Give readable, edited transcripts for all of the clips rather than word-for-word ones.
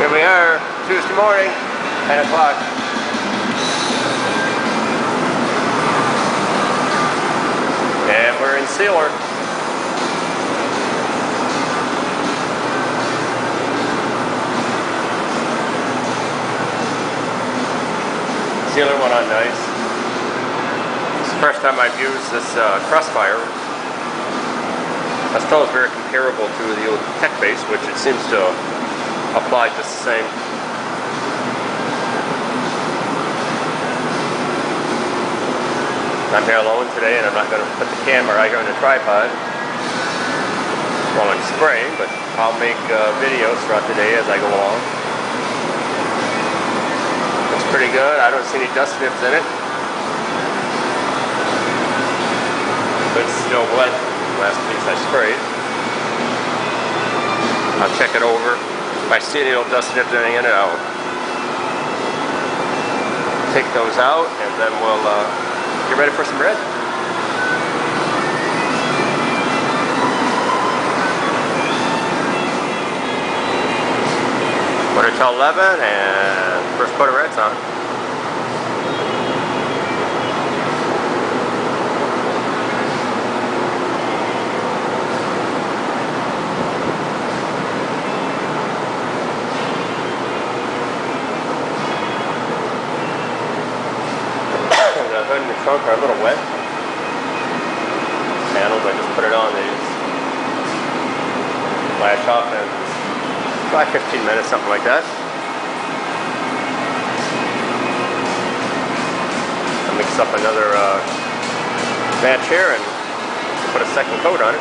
Here we are, Tuesday morning, 10 o'clock. And we're in sealer. Sealer went on nice. It's the first time I've used this crossfire. I suppose it's very comparable to the old tech base, which it seems to apply just the same. I'm here alone today, and I'm not going to put the camera right here on the tripod while I'm spraying, but I'll make videos throughout the day as I go along. Looks pretty good. I don't see any dust nibs in it. But it's still wet. Last piece I sprayed. I'll check it over. If I see any little dust nibs or anything in it, I'll take those out, and then we'll get ready for some red. Quarter till 11, and first coat of red's on. The hood and the trunk are a little wet. Panels, I just put it on these. Lash off in 5-15 minutes, something like that. I'll mix up another batch here and put a second coat on it.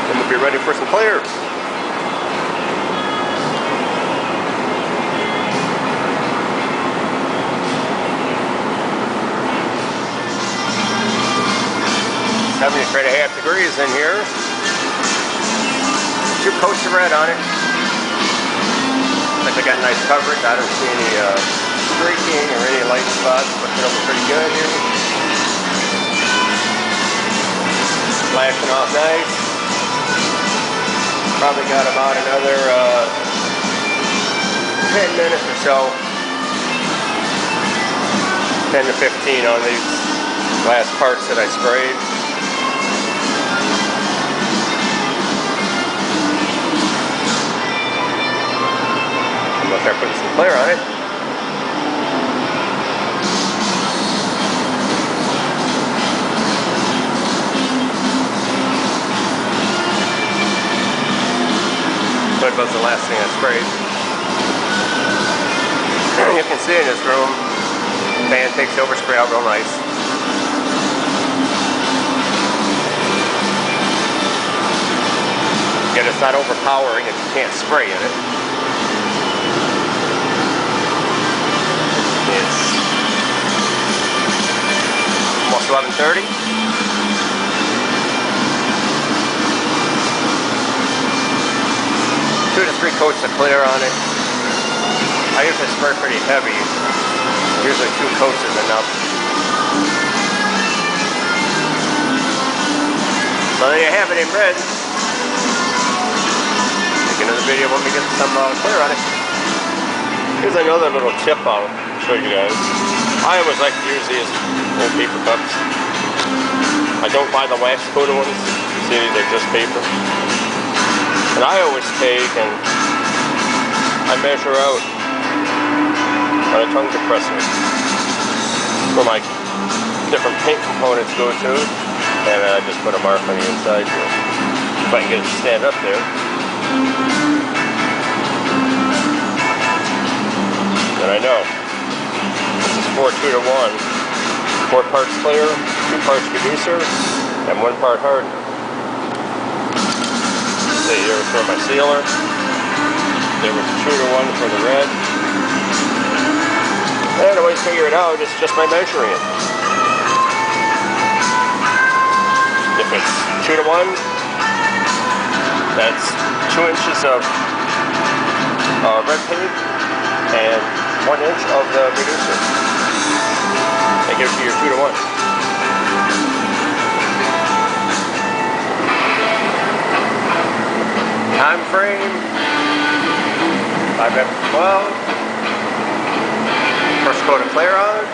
Then we'll be ready for some clear. $73.5 degrees in here. 2 coats of red on it. Looks like I got nice coverage. I don't see any streaking or any light spots. Looking over pretty good here. Flashing off nice. Probably got about another 10 minutes or so. 10 to 15 on these last parts that I sprayed. I'll start putting some clear on it. That was the last thing I sprayed. You can see in this room, the fan takes the overspray out real nice. Again, it's not overpowering if you can't spray in it. It's almost 11:30. 2 to 3 coats of clear on it. I usually spray pretty heavy. Usually 2 coats is enough. So there you have it in red. Make another video when we get some clear on it. Here's another little tip I'll show you guys. I always like to use these old paper cups. I don't buy the wax coated ones. See, they're just paper. And I always take and I measure out on a tongue compressor where my different paint components go to, and I just put a mark on the inside here. If I can get it to stand up there. And I know this is 4:2 to 1. 4 parts clear, 2 parts reducer, and 1 part hardener. See here for my sealer. There was 2 to 1 for the red. And the way to figure it out is just by measuring it. If it's 2 to 1, that's 2 inches of red paint and 1 inch of the reducer. That gives you your 2 to 1. time frame, 5 after 12. First coat of clear on.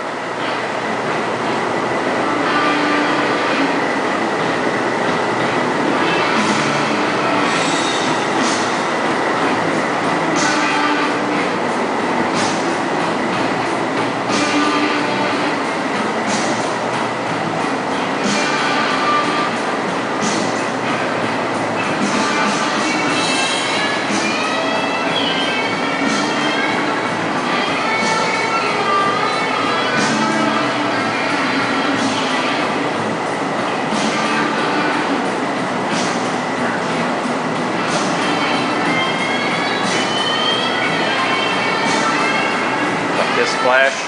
This flash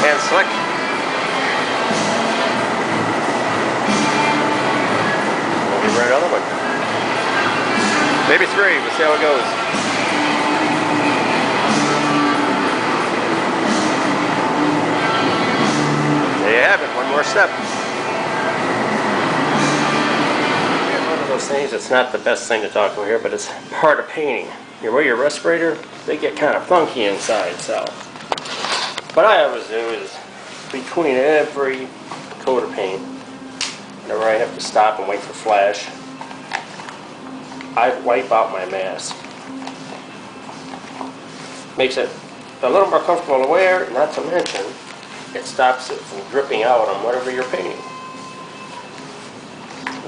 and slick. We'll run another one. Maybe 3. We'll see how it goes. There you have it. One more step. One of those things. It's not the best thing to talk about here, but it's part of painting. You wear your respirator, they get kind of funky inside, so what I always do is between every coat of paint, whenever I have to stop and wait for flash, I wipe out my mask. Makes it a little more comfortable to wear, not to mention it stops it from dripping out on whatever you're painting.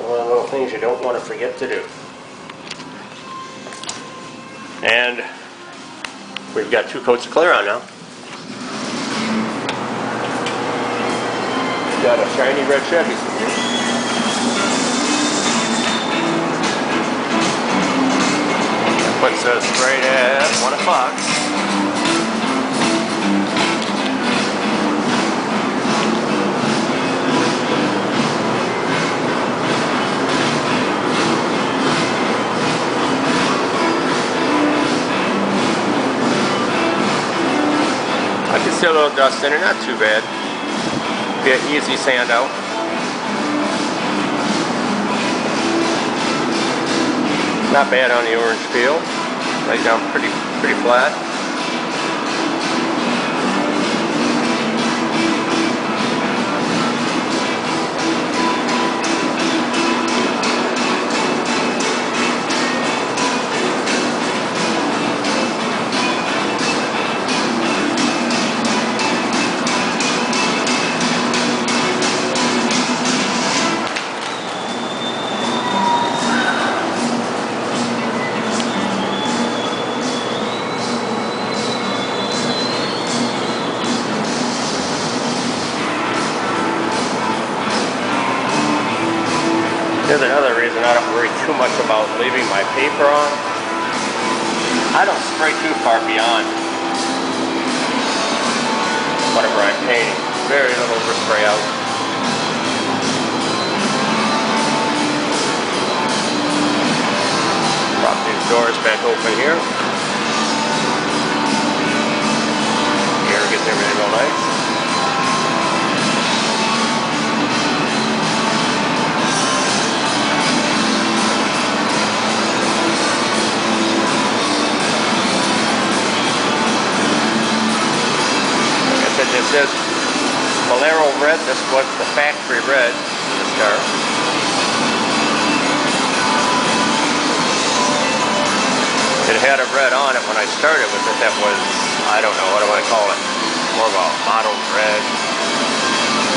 One of the little things you don't want to forget to do. And we've got 2 coats of clear on now. We've got a shiny red Chevy. That puts us right at 1 o'clock. I can see a little dust in it, not too bad. Be an easy sand out. Not bad on the orange peel. Right down pretty flat. Here's another reason I don't worry too much about leaving my paper on. I don't spray too far beyond whatever I'm painting. Very little overspray out. Prop these doors back open here. Air gets everything real nice. This is Bolero red. This was the factory red in this car. It had a red on it when I started with it. That was, I don't know, what do I call it? More of a mottled red.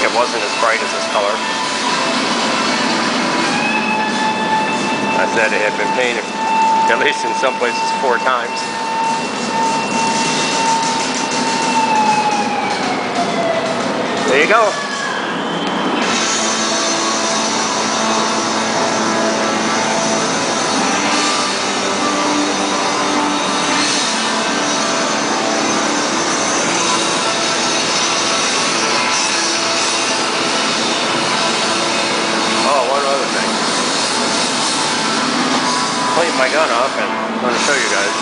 It wasn't as bright as this color. I said it had been painted, at least in some places, 4 times. There you go. Oh, one other thing. Clean my gun off and I'm going to show you guys.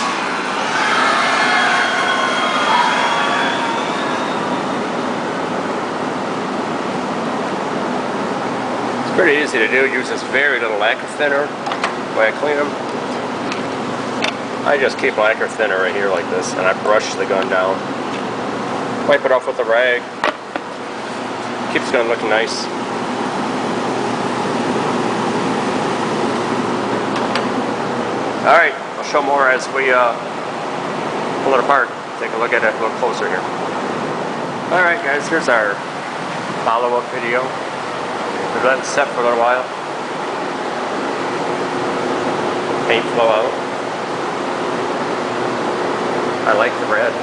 Pretty easy to do. It uses very little lacquer thinner. the way I clean them, I just keep lacquer thinner right here like this, and I brush the gun down. Wipe it off with a rag. Keeps the gun looking nice. Alright, I'll show more as we pull it apart. Take a look at it a little closer here. Alright guys, here's our follow-up video. We've let it set for a little while. Paint flow out. I like the red.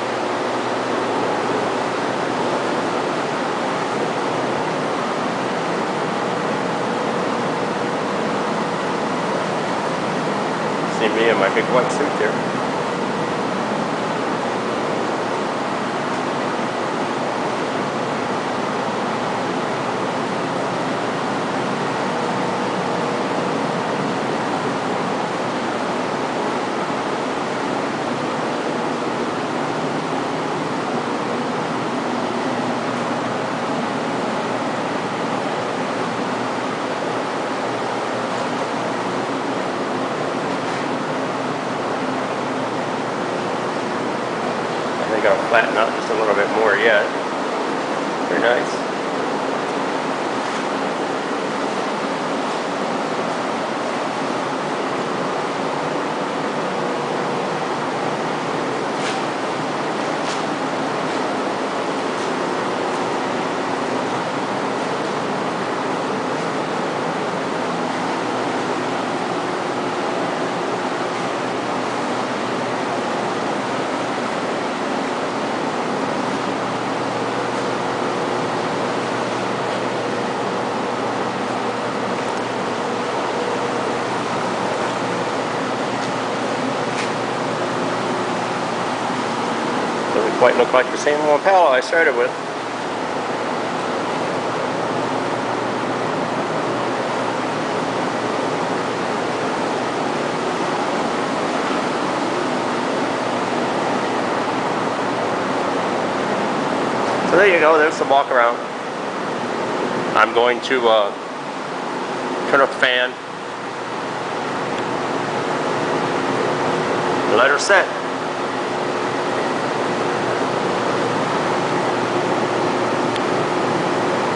See me in my big wetsuit there. I think I'll flatten out just a little bit more yet. Very nice. Doesn't quite look like the same old Impala I started with. So there you go, there's the walk around. I'm going to turn up the fan, let her set.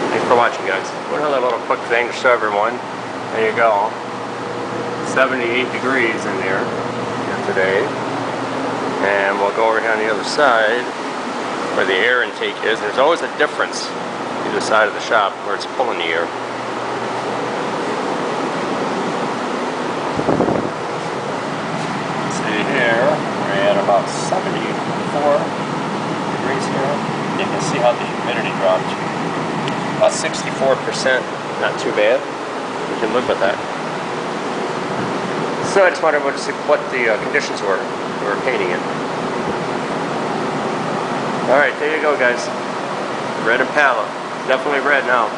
Thanks for watching, guys. One other little quick thing to show everyone. There you go. 78 degrees in there today. And we'll go over here on the other side where the air intake is. There's always a difference either side of the shop where it's pulling the air. See here, we're at about 74 degrees here. You can see how the humidity dropped. About 64%, not too bad. We can live with that. So I just wanted to see what the conditions were when we were painting it. Alright, there you go guys. Red Impala. Definitely red now.